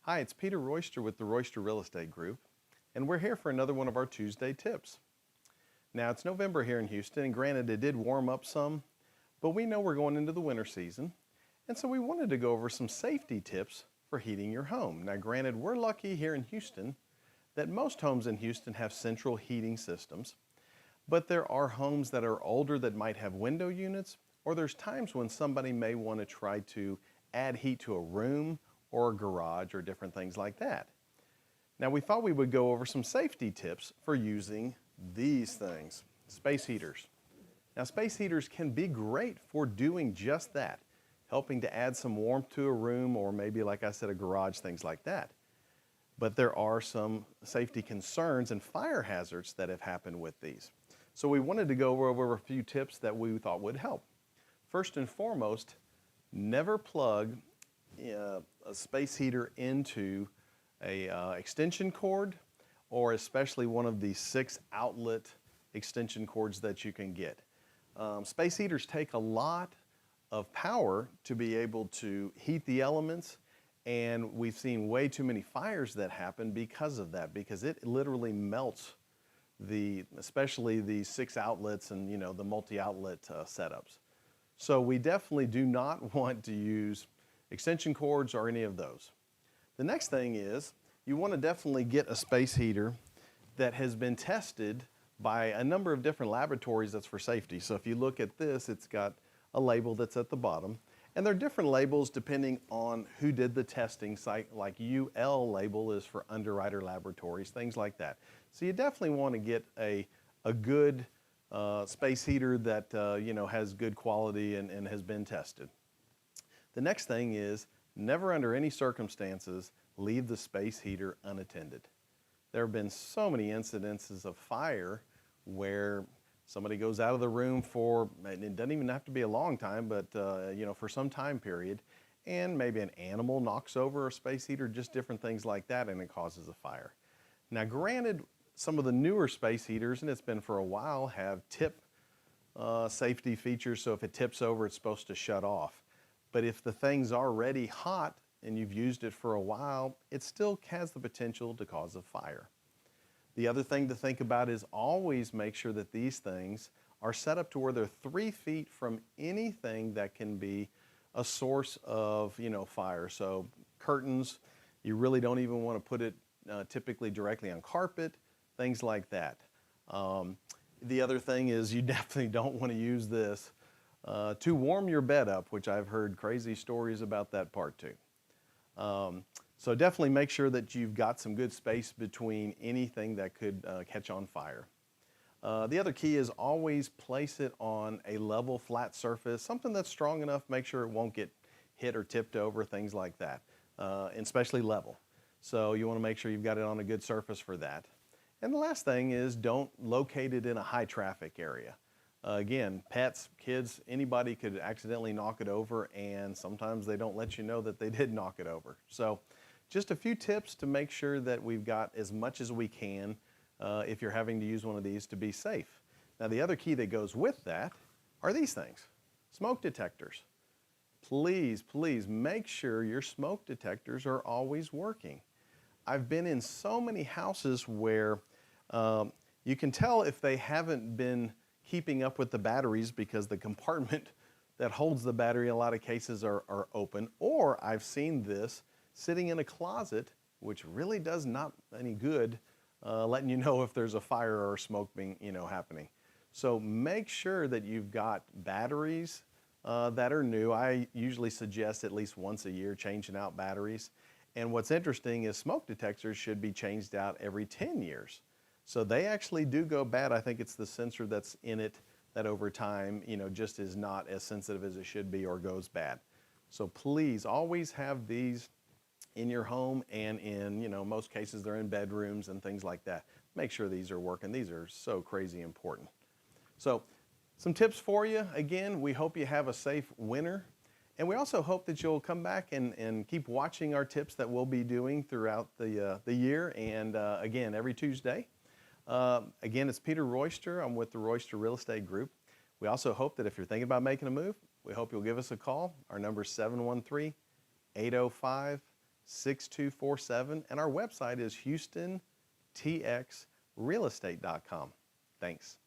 Hi, it's Peter Royster with the Royster Real Estate Group, and we're here for another one of our Tuesday tips. Now, it's November here in Houston, and granted it did warm up some, but we know we're going into the winter season, and so we wanted to go over some safety tips for heating your home. Now, granted, we're lucky here in Houston that most homes in Houston have central heating systems, but there are homes that are older that might have window units, or there's times when somebody may want to try to add heat to a room or a garage or different things like that. Now we thought we would go over some safety tips for using these things, space heaters. Now space heaters can be great for doing just that, helping to add some warmth to a room or maybe, like I said, a garage, things like that. But there are some safety concerns and fire hazards that have happened with these. So we wanted to go over a few tips that we thought would help. First and foremost, never plug a space heater into a extension cord, or especially one of these 6 outlet extension cords that you can get. Space heaters take a lot of power to be able to heat the elements, and we've seen way too many fires that happen because of that, because it literally melts especially the 6 outlets and the multi-outlet setups. So we definitely do not want to use extension cords or any of those. The next thing is you want to definitely get a space heater that has been tested by a number of different laboratories that's for safety. So if you look at this, it's got a label that's at the bottom, and there are different labels depending on who did the testing. Like UL label is for Underwriter Laboratories, things like that. So you definitely want to get a good space heater that has good quality and has been tested. The next thing is never under any circumstances leave the space heater unattended. There have been so many incidences of fire where somebody goes out of the room for, and it doesn't even have to be a long time, but for some time period, and maybe an animal knocks over a space heater, just different things like that, and it causes a fire. Now granted, some of the newer space heaters, and it's been for a while, have tip safety features, so if it tips over, it's supposed to shut off. But if the thing's already hot and you've used it for a while, it still has the potential to cause a fire. The other thing to think about is always make sure that these things are set up to where they're 3 feet from anything that can be a source of fire. So curtains, you really don't even want to put it typically directly on carpet, things like that. The other thing is you definitely don't want to use this to warm your bed up, which I've heard crazy stories about that part too. So definitely make sure that you've got some good space between anything that could catch on fire. The other key is always place it on a level, flat surface, something that's strong enough, make sure it won't get hit or tipped over, things like that, and especially level. So you want to make sure you've got it on a good surface for that. And the last thing is don't locate it in a high traffic area. Again, pets, kids, anybody could accidentally knock it over, and sometimes they don't let you know that they did knock it over. So just a few tips to make sure that we've got as much as we can if you're having to use one of these to be safe. Now the other key that goes with that are these things, smoke detectors. Please, please make sure your smoke detectors are always working. I've been in so many houses where you can tell if they haven't been keeping up with the batteries because the compartment that holds the battery in a lot of cases are open, or I've seen this sitting in a closet, which really does not any good letting you know if there's a fire or smoke being happening. So make sure that you've got batteries that are new. I usually suggest at least once a year changing out batteries. And what's interesting is smoke detectors should be changed out every 10 years. So they actually do go bad. I think it's the sensor that's in it that over time, just is not as sensitive as it should be or goes bad. So please always have these in your home, and in, most cases they're in bedrooms and things like that. Make sure these are working. These are so crazy important. So some tips for you. Again, we hope you have a safe winter. And we also hope that you'll come back and keep watching our tips that we'll be doing throughout the year, and again, every Tuesday. Again, it's Peter Royster. I'm with the Royster Real Estate Group. We also hope that if you're thinking about making a move, we hope you'll give us a call. Our number is 713-805-5555. 6247, and our website is HoustonTXRealestate.com. Thanks.